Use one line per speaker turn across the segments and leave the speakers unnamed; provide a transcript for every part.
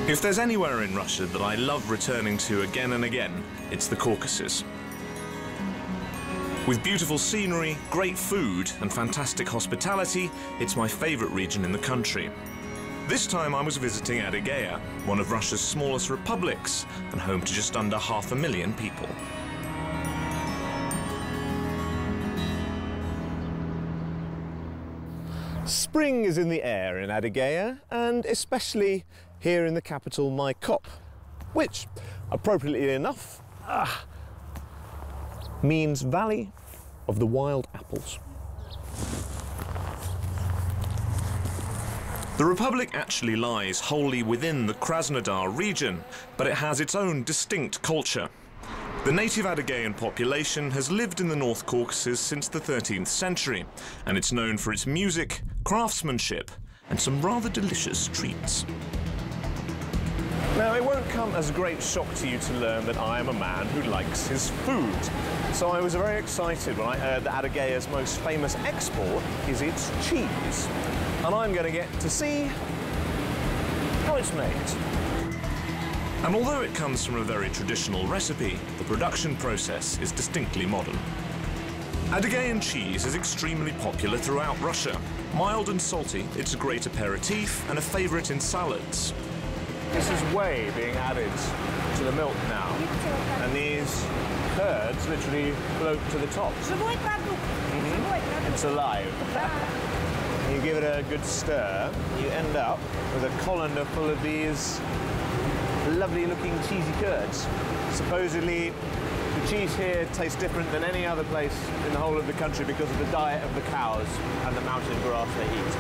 If there's anywhere in Russia that I love returning to again and again, it's the Caucasus. With beautiful scenery, great food and fantastic hospitality, it's my favourite region in the country. This time I was visiting Adygea, one of Russia's smallest republics and home to just under 500,000 people. Spring is in the air in Adygea, and especially here in the capital, my Kop, which, appropriately enough, means Valley of the Wild Apples. The Republic actually lies wholly within the Krasnodar region, but it has its own distinct culture. The native Adygean population has lived in the North Caucasus since the 13th century, and it's known for its music, craftsmanship, and some rather delicious treats. Now, it won't come as a great shock to you to learn that I am a man who likes his food. So I was very excited when I heard that Adygea's most famous export is its cheese. And I'm going to get to see how it's made. And although it comes from a very traditional recipe, the production process is distinctly modern. Adygean cheese is extremely popular throughout Russia. Mild and salty, it's a great aperitif and a favourite in salads. This is whey being added to the milk now, and these curds literally float to the top. It's alive. You give it a good stir, you end up with a colander full of these lovely looking cheesy curds. Supposedly the cheese here tastes different than any other place in the whole of the country because of the diet of the cows and the mountain grass they eat.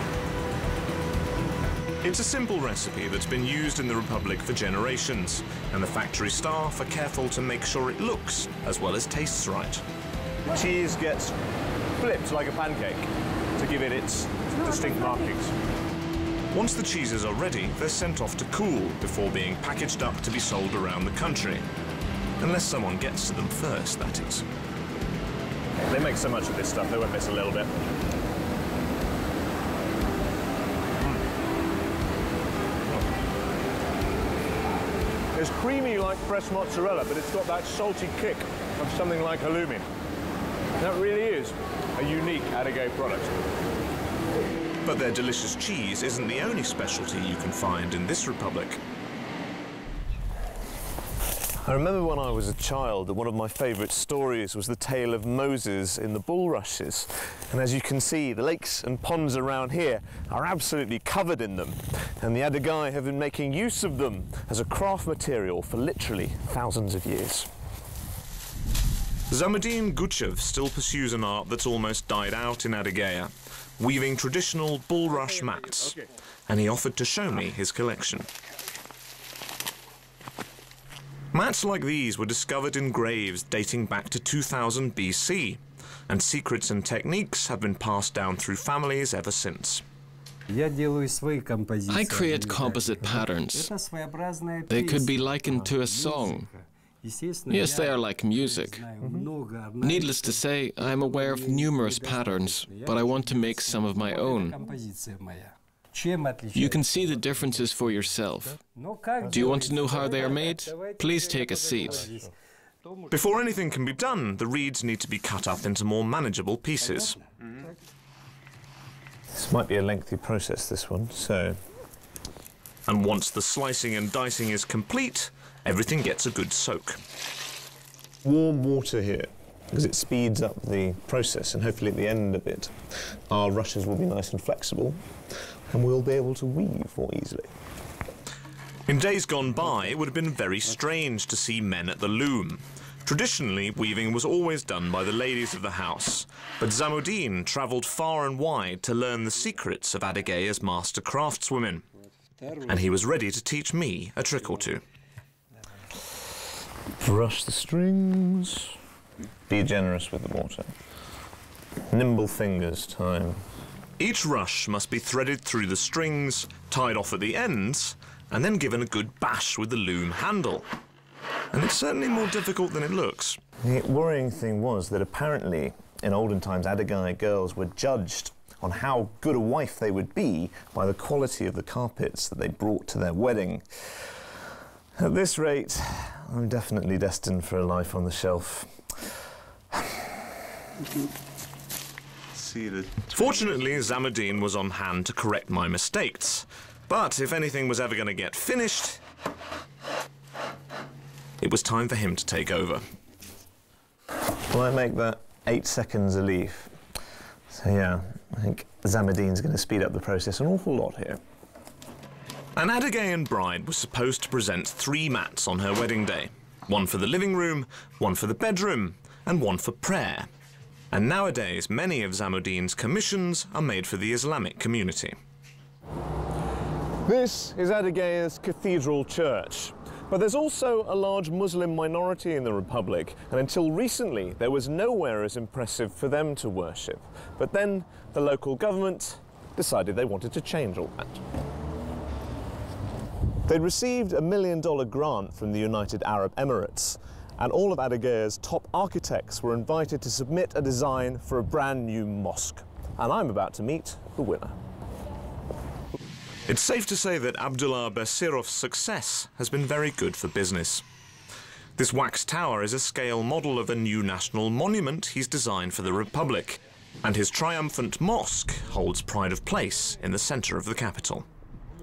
It's a simple recipe that's been used in the Republic for generations, and the factory staff are careful to make sure it looks as well as tastes right. The cheese gets flipped like a pancake to give it its distinct markings. Once the cheeses are ready, they're sent off to cool before being packaged up to be sold around the country. Unless someone gets to them first, that is. They make so much of this stuff, they won't miss a little bit. It's creamy like fresh mozzarella, but it's got that salty kick of something like halloumi. That really is a unique Adygea product. But their delicious cheese isn't the only specialty you can find in this republic. I remember when I was a child that one of my favourite stories was the tale of Moses in the bulrushes. And as you can see, the lakes and ponds around here are absolutely covered in them. And the Adygea have been making use of them as a craft material for literally thousands of years. Zamudin Guchev still pursues an art that's almost died out in Adygea, weaving traditional bulrush mats, and he offered to show me his collection. Mats like these were discovered in graves dating back to 2000 BC, and secrets and techniques have been passed down through families ever since.
I create composite patterns. They could be likened to a song. Yes, they are like music. Needless to say, I am aware of numerous patterns, but I want to make some of my own. You can see the differences for yourself. Do you want to know how they are made? Please take a seat.
Before anything can be done, the reeds need to be cut up into more manageable pieces. This might be a lengthy process, this one, so... And once the slicing and dicing is complete, everything gets a good soak. Warm water here, because it speeds up the process, and hopefully at the end of it, our rushes will be nice and flexible, and we'll be able to weave more easily. In days gone by, it would have been very strange to see men at the loom. Traditionally, weaving was always done by the ladies of the house, but Zamudin travelled far and wide to learn the secrets of Adygea's master craftswomen, and he was ready to teach me a trick or two. Brush the strings. Be generous with the water. Nimble fingers time.
Each rush must be threaded through the strings, tied off at the ends, and then given a good bash with the loom handle. And it's certainly more difficult than it looks.
The worrying thing was that apparently, in olden times, Adygea girls were judged on how good a wife they would be by the quality of the carpets that they brought to their wedding. At this rate, I'm definitely destined for a life on the shelf.
Fortunately, Zamadine was on hand to correct my mistakes. But if anything was ever going to get finished, it was time for him to take over.
Well, I make that 8 seconds a leaf. So yeah, I think Zamadine's going to speed up the process an awful lot here.
An Adygean bride was supposed to present 3 mats on her wedding day. One for the living room, one for the bedroom, and one for prayer. And nowadays, many of Zamudine's commissions are made for the Islamic community.
This is Adygea's cathedral church. But there's also a large Muslim minority in the Republic, and until recently there was nowhere as impressive for them to worship. But then the local government decided they wanted to change all that. They'd received a $1 million grant from the United Arab Emirates, and all of Adygea's top architects were invited to submit a design for a brand new mosque. And I'm about to meet the winner.
It's safe to say that Abdullah Basirov's success has been very good for business. This wax tower is a scale model of a new national monument he's designed for the Republic, and his triumphant mosque holds pride of place in the centre of the capital.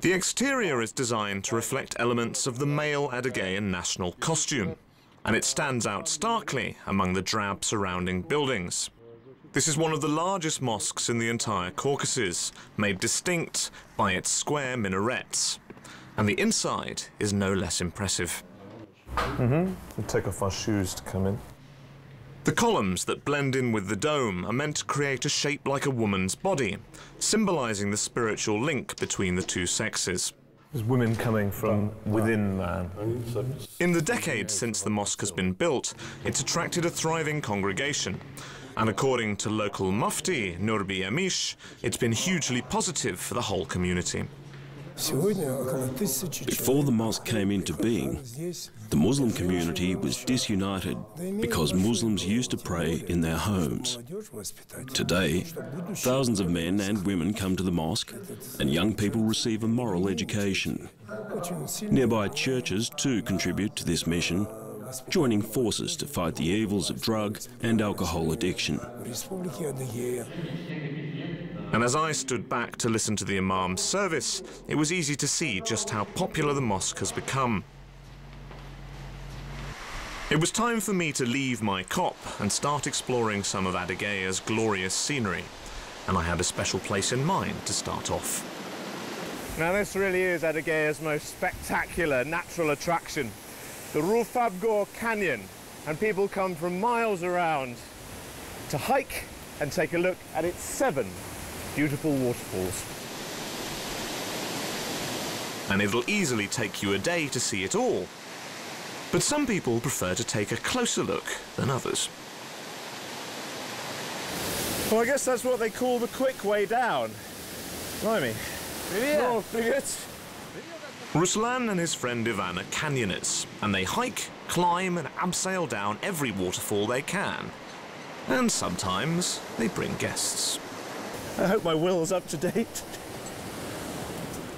The exterior is designed to reflect elements of the male Adygean national costume, and it stands out starkly among the drab surrounding buildings. This is one of the largest mosques in the entire Caucasus, made distinct by its square minarets. And the inside is no less impressive.
We'll take off our shoes to come in.
The columns that blend in with the dome are meant to create a shape like a woman's body, symbolizing the spiritual link between the two sexes.
There's women coming from within man.
In the decades since the mosque has been built, it's attracted a thriving congregation. And according to local mufti, Nurbi Amish, it's been hugely positive for the whole community.
Before the mosque came into being, the Muslim community was disunited because Muslims used to pray in their homes. Today, thousands of men and women come to the mosque, and young people receive a moral education. Nearby churches too contribute to this mission, joining forces to fight the evils of drug and alcohol addiction.
And as I stood back to listen to the Imam's service, it was easy to see just how popular the mosque has become. It was time for me to leave my cop and start exploring some of Adygea's glorious scenery, and I had a special place in mind to start off.
Now this really is Adygea's most spectacular natural attraction, the Rufabgor Canyon, and people come from miles around to hike and take a look at its 7 beautiful waterfalls.
And it'll easily take you a day to see it all. But some people prefer to take a closer look than others.
Well, I guess that's what they call the quick way down. Blimey. Oh,
Ruslan and his friend Ivan are canyoners, and they hike, climb and abseil down every waterfall they can. And sometimes they bring guests.
I hope my will's up to date.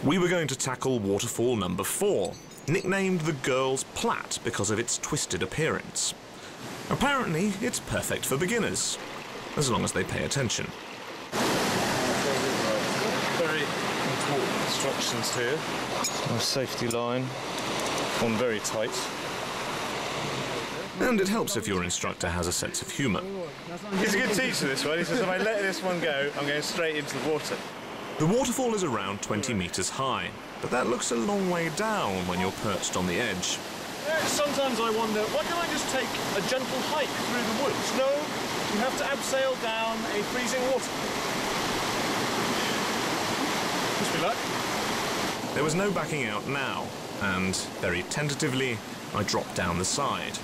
We were going to tackle waterfall number 4, nicknamed the Girl's Plat because of its twisted appearance. Apparently, it's perfect for beginners, as long as they pay attention.
Very important instructions here. Our safety line on very tight.
And it helps if your instructor has a sense of humour.
He's a good teacher, this one. He says if I let this one go, I'm going straight into the water.
The waterfall is around 20 metres high, but that looks a long way down when you're perched on the edge.
Sometimes I wonder, why don't I just take a gentle hike through the woods? No, you have to abseil down a freezing water. Wish me luck.
There was no backing out now, and very tentatively, I dropped down the side.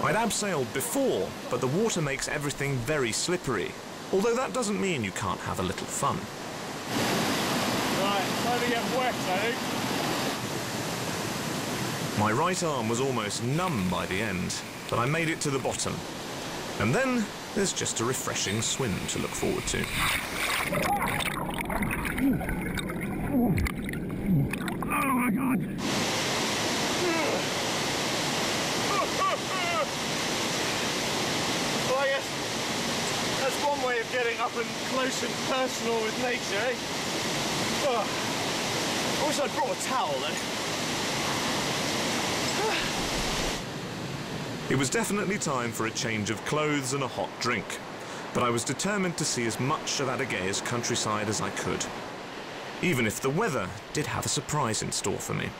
I'd abseiled before, but the water makes everything very slippery, Although that doesn't mean you can't have a little fun.
Right, time to get wet, I think.
My right arm was almost numb by the end, but I made it to the bottom. And then there's just a refreshing swim to look forward to.
Oh my God! Well, I guess that's one way of getting up and close and personal with nature, eh? Oh. I wish I'd brought a towel, though.
It was definitely time for a change of clothes and a hot drink, but I was determined to see as much of Adygea's countryside as I could, even if the weather did have a surprise in store for me.